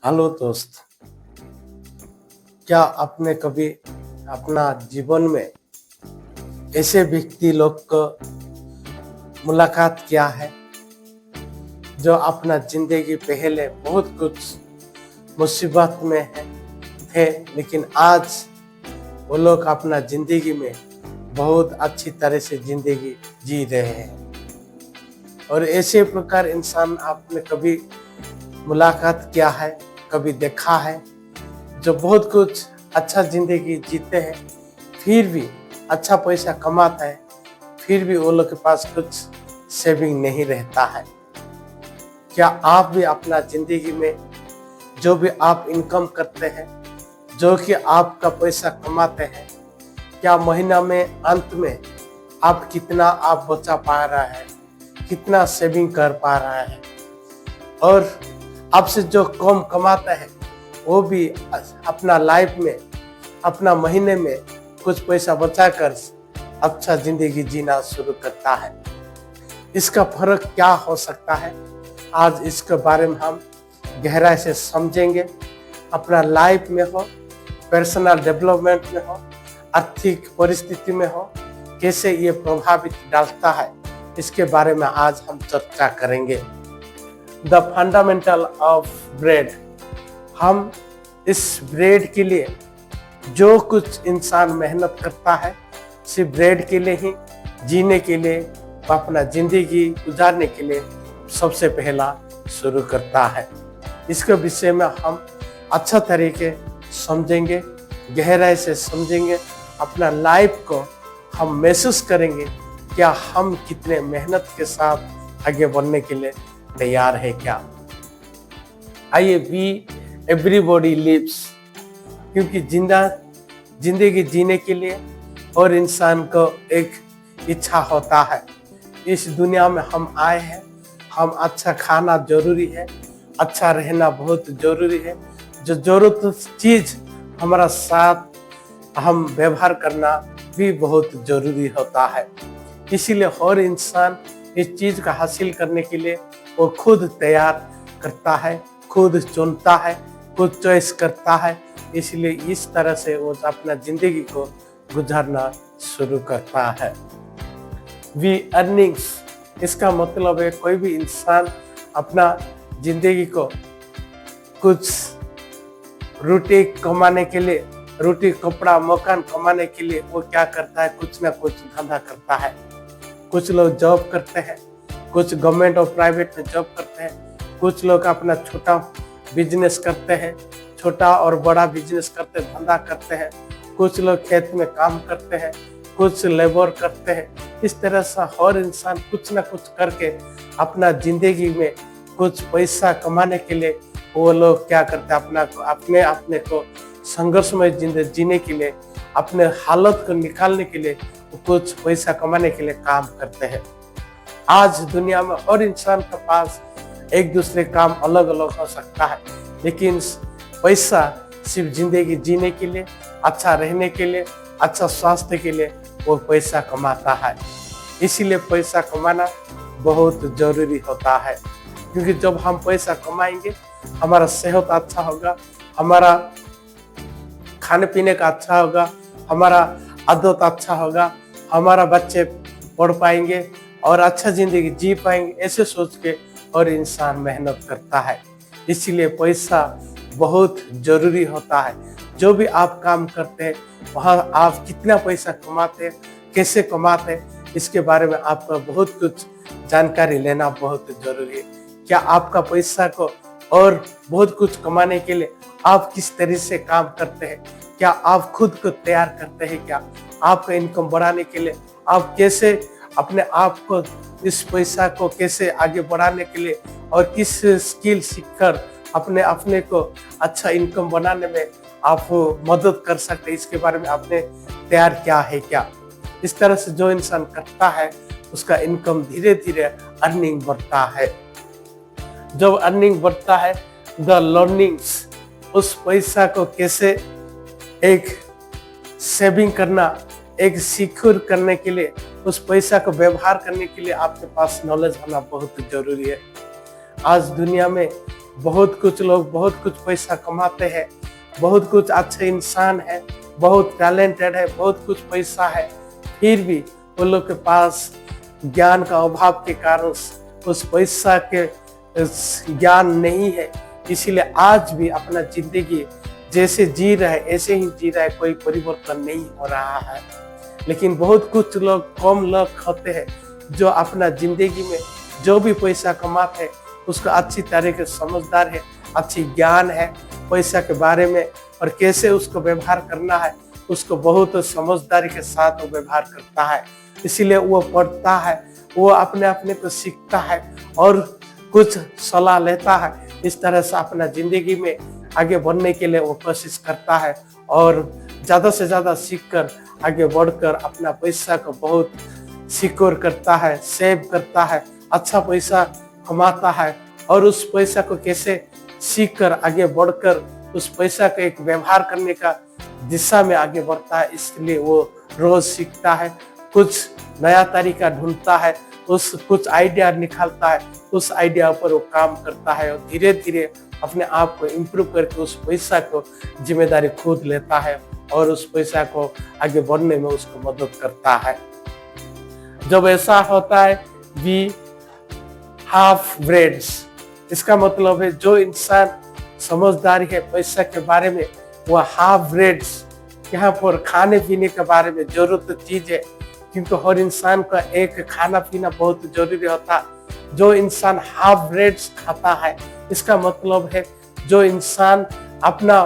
Hello दोस्त, क्या आपने कभी अपना जीवन में ऐसे व्यक्ति लोग को मुलाकात किया है जो अपना जिंदगी पहले बहुत कुछ मुसीबत में थे, लेकिन आज वो लोग अपना जिंदगी में बहुत अच्छी तरह से जिंदगी जी रहे हैं। और ऐसे प्रकार इंसान आपने कभी मुलाकात किया है, कभी देखा है, जो बहुत कुछ अच्छा जिंदगी जीते हैं, फिर भी अच्छा पैसा कमाता है, फिर भी वो लोग के पास कुछ सेविंग नहीं रहता है। क्या आप भी अपना जिंदगी में जो भी आप इनकम करते हैं, जो कि आपका पैसा कमाते हैं, क्या महीना में अंत में आप कितना आप बचा पा रहा है, कितना सेविंग कर पा रहा है, और आपसे जो कम कमाता है वो भी अपना लाइफ में, अपना महीने में कुछ पैसा बचाकर अच्छा जिंदगी जीना शुरू करता है। इसका फर्क क्या हो सकता है, आज इसके बारे में हम गहराई से समझेंगे। अपना लाइफ में हो, पर्सनल डेवलपमेंट में हो, आर्थिक परिस्थिति में हो, कैसे ये प्रभावित डालता है, इसके बारे में आज हम चर्चा करेंगे। The fundamental of bread. हम इस ब्रेड के लिए जो कुछ इंसान मेहनत करता है, सिर्फ ब्रेड के लिए ही, जीने के लिए, अपना जिंदगी गुजारने के लिए सबसे पहला शुरू करता है। इसके विषय में हम अच्छा तरीके समझेंगे, गहराई से समझेंगे। अपना लाइफ को हम महसूस करेंगे, क्या हम कितने मेहनत के साथ आगे बढ़ने के लिए तैयार है क्या। आइए, वी एवरीबॉडी लिव्स, क्योंकि जिंदगी जीने के लिए और इंसान को एक इच्छा होता है। इस दुनिया में हम आए हैं, हम अच्छा खाना जरूरी है, अच्छा रहना बहुत जरूरी है, जो जरूरत चीज हमारा साथ हम व्यवहार करना भी बहुत जरूरी होता है। इसीलिए हर इंसान इस चीज का हासिल करने के लिए वो खुद तैयार करता है, खुद चुनता है, खुद चॉइस करता है। इसलिए इस तरह से वो अपना जिंदगी को गुजारना शुरू करता है। वी अर्निंग्स, इसका मतलब है कोई भी इंसान अपना जिंदगी को कुछ रोटी कमाने के लिए, रोटी कपड़ा मकान कमाने के लिए वो क्या करता है, कुछ ना कुछ धंधा करता है। कुछ लोग जॉब करते हैं, कुछ गवर्नमेंट और प्राइवेट में जॉब करते हैं, कुछ लोग अपना छोटा बिजनेस करते हैं, छोटा और बड़ा बिजनेस करते, धंधा करते हैं, कुछ लोग खेत में काम करते हैं, कुछ लेबर करते हैं। इस तरह से हर इंसान कुछ ना कुछ करके अपना जिंदगी में कुछ पैसा कमाने के लिए वो लोग क्या करते हैं, अपने को संघर्षमय जिंदगी जीने के लिए, अपने हालत को निकालने के लिए, कुछ पैसा कमाने के लिए काम करते हैं। आज दुनिया में हर इंसान के पास एक दूसरे काम अलग अलग हो सकता है, लेकिन पैसा सिर्फ जिंदगी जीने के लिए, अच्छा रहने के लिए, अच्छा स्वास्थ्य के लिए वो पैसा कमाता है। इसीलिए पैसा कमाना बहुत जरूरी होता है, क्योंकि जब हम पैसा कमाएंगे हमारा सेहत अच्छा होगा, हमारा खाने पीने का अच्छा होगा, हमारा आदत अच्छा होगा, हमारा बच्चे पढ़ पाएंगे और अच्छा जिंदगी जी पाएंगे। ऐसे सोच के और इंसान मेहनत करता है। इसीलिए पैसा बहुत जरूरी होता है। जो भी आप काम करते हैं वहाँ आप कितना पैसा कमाते हैं, कैसे कमाते हैं, इसके बारे में आपका बहुत कुछ जानकारी लेना बहुत जरूरी है। क्या आपका पैसा को और बहुत कुछ कमाने के लिए आप किस तरह से काम करते हैं, क्या आप खुद को तैयार करते हैं, क्या आपका इनकम बढ़ाने के लिए आप कैसे अपने आप को, इस पैसा को कैसे आगे बढ़ाने के लिए और किस स्किल सीखकर अपने को अच्छा इनकम बनाने में आप मदद कर सकते हैं, इसके बारे में आपने तैयार किया है क्या। इस तरह से जो इंसान करता है उसका इनकम धीरे धीरे अर्निंग बढ़ता है। जब अर्निंग बढ़ता है, द लर्निंग्स, उस पैसा को कैसे एक सेविंग करना, एक सिक्योर करने के लिए, उस पैसा को व्यवहार करने के लिए आपके पास नॉलेज होना बहुत जरूरी है। आज दुनिया में बहुत कुछ लोग बहुत कुछ पैसा कमाते हैं, बहुत कुछ अच्छे इंसान है, बहुत टैलेंटेड है, बहुत कुछ पैसा है, फिर भी वो लोग के पास ज्ञान का अभाव के कारण उस पैसा के ज्ञान नहीं है। इसीलिए आज भी अपना जिंदगी जैसे जी रहा है ऐसे ही जी रहा है, कोई परिवर्तन नहीं हो रहा है। लेकिन बहुत कुछ लोग, कम लोग होते हैं जो अपना जिंदगी में जो भी पैसा कमाते हैं उसका अच्छी तरीके से समझदार है, अच्छी ज्ञान है पैसा के बारे में और कैसे उसको व्यवहार करना है, उसको बहुत समझदारी के साथ वो व्यवहार करता है। इसीलिए वो पढ़ता है, वो अपने को सीखता है और कुछ सलाह लेता है। इस तरह से अपना जिंदगी में आगे बढ़ने के लिए वो कोशिश करता है और ज़्यादा से ज़्यादा सीखकर आगे बढ़कर अपना पैसा को बहुत सिक्योर करता है, सेव करता है, अच्छा पैसा कमाता है और उस पैसा को कैसे सीखकर आगे बढ़कर उस पैसा का एक व्यवहार करने का दिशा में आगे बढ़ता है। इसलिए वो रोज सीखता है, कुछ नया तरीका ढूंढता है, उस कुछ आइडिया निकालता है, उस आइडिया पर वो काम करता है और धीरे धीरे अपने आप को इम्प्रूव करके उस पैसा को जिम्मेदारी खुद लेता है और उस पैसा को आगे बढ़ने में उसको मदद करता है। जब ऐसा होता है वी हाफ ब्रेड्स, इसका मतलब है जो इंसान समझदारी है पैसा के बारे में वो हाफ ब्रेड्स, यहाँ पर खाने पीने के बारे में जरूरत चीज है क्योंकि हर इंसान का एक खाना पीना बहुत जरूरी होता है। जो इंसान हाफ ब्रेड्स खाता है इसका मतलब है जो इंसान अपना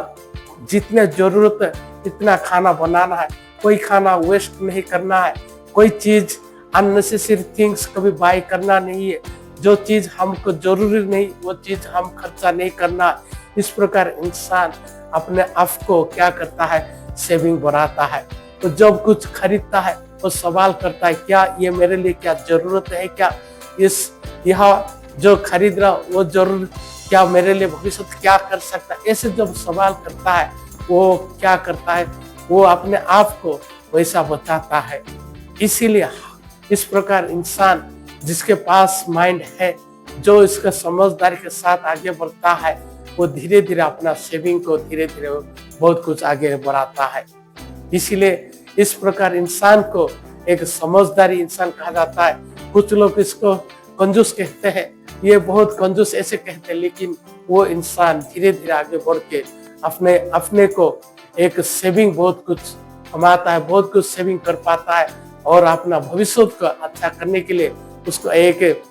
जितने जरूरत है इतना खाना बनाना है, कोई खाना वेस्ट नहीं करना है, कोई चीज अननेसेसरी थिंग्स कभी बाय करना नहीं है, जो चीज हमको जरूरी नहीं वो चीज हम खर्चा नहीं करना है। इस प्रकार इंसान अपने आप को क्या करता है, सेविंग बढ़ाता है। तो जब कुछ खरीदता है वो सवाल करता है क्या ये मेरे लिए क्या जरूरत है, क्या इस यह जो खरीद रहा वो जरूर क्या मेरे लिए भविष्य क्या कर सकता है। ऐसे जब सवाल करता है वो क्या करता है, वो अपने आप को पैसा बचाता है। इसीलिए इस प्रकार इंसान जिसके पास माइंड है, जो इसका समझदारी के साथ आगे बढ़ता है, वो धीरे धीरे अपना सेविंग को धीरे धीरे बहुत कुछ आगे बढ़ाता है। इसीलिए इस प्रकार इंसान को एक समझदारी इंसान कहा जाता है। कुछ लोग इसको कंजूस कहते हैं, ये बहुत कंजूस ऐसे कहते हैं, लेकिन वो इंसान धीरे धीरे आगे बढ़ के अपने को एक सेविंग बहुत कुछ कमाता है, बहुत कुछ सेविंग कर पाता है और अपना भविष्य को अच्छा करने के लिए उसको एक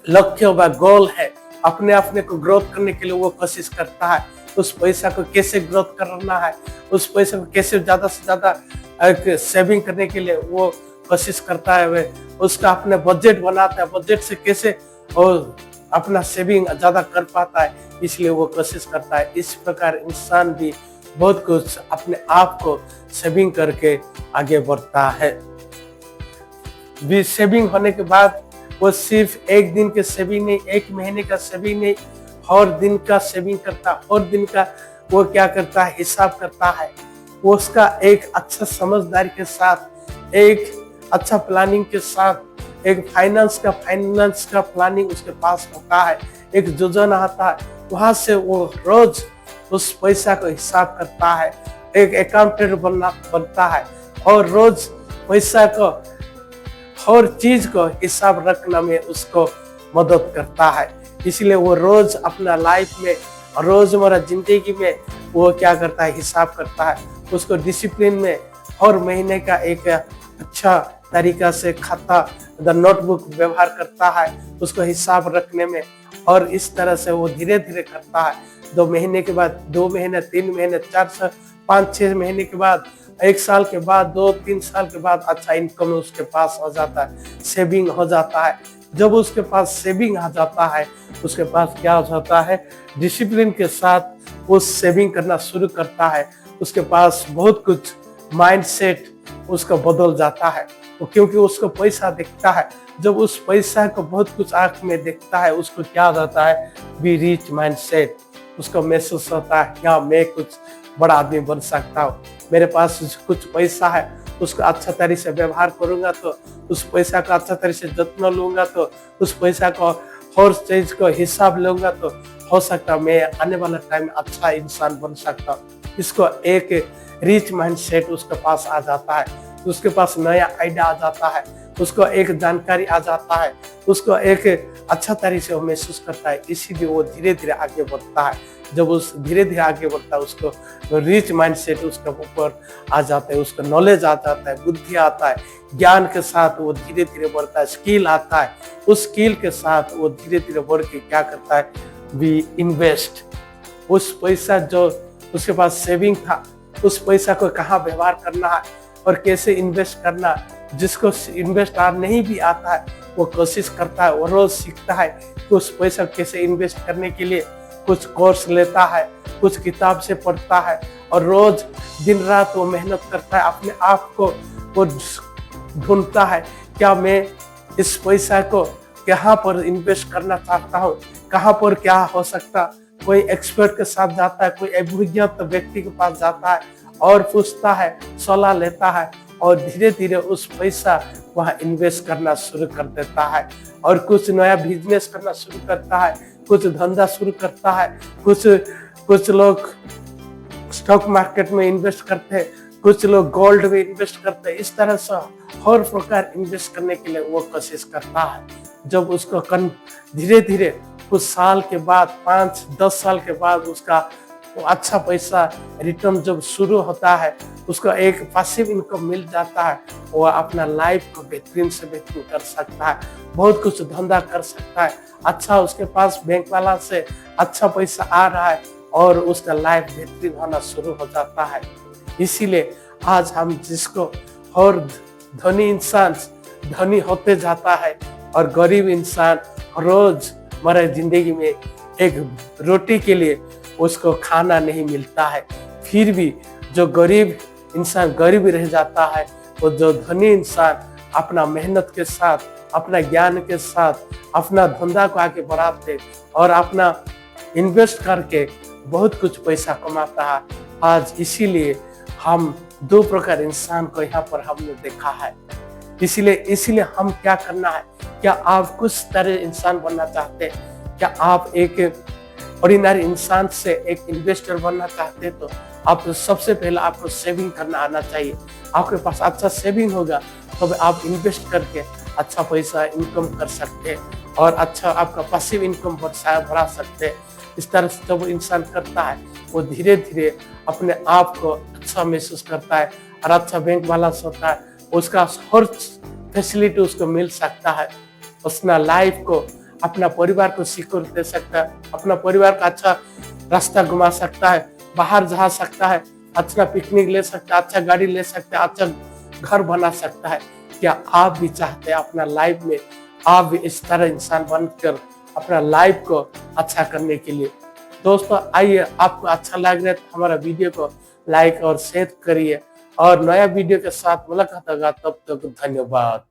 लक्ष्य व गोल है, अपने को ग्रोथ करने के लिए वो कोशिश करता है। उस पैसा को कैसे ग्रोथ करना है, उस पैसे को कैसे ज्यादा से ज्यादा सेविंग करने के लिए वो कोशिश करता है। वे उसका अपने बजट बनाता है, बजट से कैसे और अपना सेविंग ज्यादा कर पाता है, इसलिए वो कोशिश करता है। इस प्रकार इंसान भी बहुत कुछ अपने आप को सेविंग करके आगे बढ़ता है। भी सेविंग होने के बाद वो सिर्फ एक दिन के सेविंग नहीं, एक महीने का सेविंग नहीं, हर दिन का सेविंग करता है। हर दिन का वो क्या करता है, हिसाब करता है। वो उसका एक अच्छा समझदारी के साथ, एक अच्छा प्लानिंग के साथ, एक फाइनेंस का प्लानिंग उसके पास होता है, एक योजना आता है। वहां से वो रोज उस पैसा को हिसाब करता है, एक अकाउंटेंट बनता है और रोज पैसा को हर चीज को हिसाब रखने में उसको मदद करता है। इसलिए वो रोज अपना लाइफ में और रोजमर्रा जिंदगी में वो क्या करता है, हिसाब करता है। उसको डिसिप्लिन में हर महीने का एक अच्छा तरीका से खाता नोटबुक व्यवहार करता है उसको हिसाब रखने में, और इस तरह से वो धीरे धीरे करता है। 2 महीने के बाद, 2 महीने, 3 महीने, 4 साल, 5-6 महीने के बाद, 1 साल के बाद, 2-3 साल के बाद अच्छा इनकम उसके पास हो जाता है, सेविंग हो जाता है। जब उसके पास सेविंग आ जाता है, उसके पास क्या हो जाता है, डिसिप्लिन के साथ वो सेविंग करना शुरू करता है। उसके पास बहुत कुछ माइंडसेट उसका बदल जाता है, क्योंकि उसको पैसा दिखता है। जब उस पैसा को बहुत कुछ आंख में देखता है, उसको क्या हो जाता है, बी रिच माइंडसेट। उसको महसूस होता है या मैं कुछ बड़ा आदमी बन सकता हूँ, मेरे पास कुछ पैसा है, उसको अच्छा तरीके से व्यवहार करूंगा तो, उस पैसा का अच्छा तरीके से जत्न लूंगा तो, उस पैसा को हर चीज को हिसाब लूंगा तो हो सकता है मैं आने वाला टाइम अच्छा इंसान बन सकता हूँ। इसको एक रिच माइंडसेट उसके पास आ जाता है, उसके पास नया आइडिया आ जाता है, उसको एक जानकारी आ जाता है, उसको एक अच्छा तरीके से वो महसूस करता है, इसीलिए वो धीरे धीरे आगे बढ़ता है। जब उस धीरे धीरे आगे बढ़ता है, उसको रिच माइंडसेट उसके ऊपर आ जाता है, उसको नॉलेज आ जाता है, बुद्धि आता है, ज्ञान के साथ वो धीरे धीरे बढ़ता है, स्किल आता है, उस स्किल के साथ वो धीरे धीरे बढ़ के क्या करता है, वी इन्वेस्ट। उस पैसा जो उसके पास सेविंग था, उस पैसा को कहाँ व्यवहार करना है और कैसे इन्वेस्ट करना है, जिसको इन्वेस्ट नहीं भी आता है वो कोशिश करता है, वो रोज सीखता है कि उस पैसा कैसे इन्वेस्ट करने के लिए कुछ कोर्स लेता है, कुछ किताब से पढ़ता है और रोज दिन रात वो मेहनत करता है, अपने आप को वो ढूंढता है, क्या मैं इस पैसा को कहाँ पर इन्वेस्ट करना चाहता हूँ, कहाँ पर क्या हो सकता। कोई एक्सपर्ट के साथ जाता है, कोई अभिज्ञ व्यक्ति के पास जाता है और पूछता है, सलाह लेता है और धीरे धीरे उस पैसा वहाँ इन्वेस्ट करना शुरू कर देता है और कुछ नया बिजनेस करना शुरू करता है, कुछ धंधा शुरू करता है। कुछ लोग स्टॉक मार्केट में इन्वेस्ट करते हैं, कुछ लोग गोल्ड में इन्वेस्ट करते हैं। इस तरह से हर प्रकार इन्वेस्ट करने के लिए वो कोशिश करता है। जब उसको धीरे धीरे कुछ साल के बाद, 5-10 साल के बाद उसका अच्छा पैसा रिटर्न जब शुरू होता है, उसको एक पैसिव इनकम मिल जाता है, वो अपना लाइफ को बेहतरीन से बेहतरीन कर सकता है, बहुत कुछ धंधा कर सकता है। अच्छा उसके पास बैंक वाला से अच्छा पैसा आ रहा है और उसका लाइफ बेहतरीन होना शुरू हो जाता है। इसीलिए आज हम जिसको और धनी इंसान धनी होते जाता है और गरीब इंसान रोज हमारे जिंदगी में एक रोटी के लिए उसको खाना नहीं मिलता है, फिर भी जो गरीब इंसान गरीब रह जाता है, वो जो धनी इंसान अपना मेहनत के साथ, अपना ज्ञान के साथ अपना धंधा को आगे बढ़ाते और अपना इन्वेस्ट करके बहुत कुछ पैसा कमाता है। आज इसीलिए हम दो प्रकार इंसान को यहाँ पर हमने देखा है। इसीलिए हम क्या करना है, क्या आप कुछ तरह इंसान बनना चाहते हैं, क्या आप एक ऑर्डिनरी इंसान से एक इन्वेस्टर बनना चाहते हैं, तो आप सबसे पहले आपको सेविंग करना आना चाहिए। आपके पास अच्छा सेविंग होगा तो आप इन्वेस्ट करके अच्छा पैसा इनकम कर सकते हैं और अच्छा आपका पैसिव इनकम बढ़ा सकते हैं। इस तरह से जब इंसान करता है, वो धीरे धीरे अपने आप को अच्छा महसूस करता है और अच्छा बैंक बैलेंस होता है, उसका हर फैसिलिटी उसको मिल सकता है, उसना लाइफ को, अपना परिवार को सिक्योर दे सकता है, अपना परिवार का अच्छा रास्ता घुमा सकता है, बाहर जा सकता है, अच्छा पिकनिक ले सकता है, अच्छा गाड़ी ले सकता है, अच्छा घर बना सकता है। क्या आप भी चाहते हैं अपना लाइफ में आप भी इस तरह इंसान बनकर अपना लाइफ को अच्छा करने के लिए? दोस्तों आइए, आपको अच्छा लग रहा है तो हमारा वीडियो को लाइक और शेयर करिए और नया वीडियो के साथ मुलाकात होगा। तब तक धन्यवाद।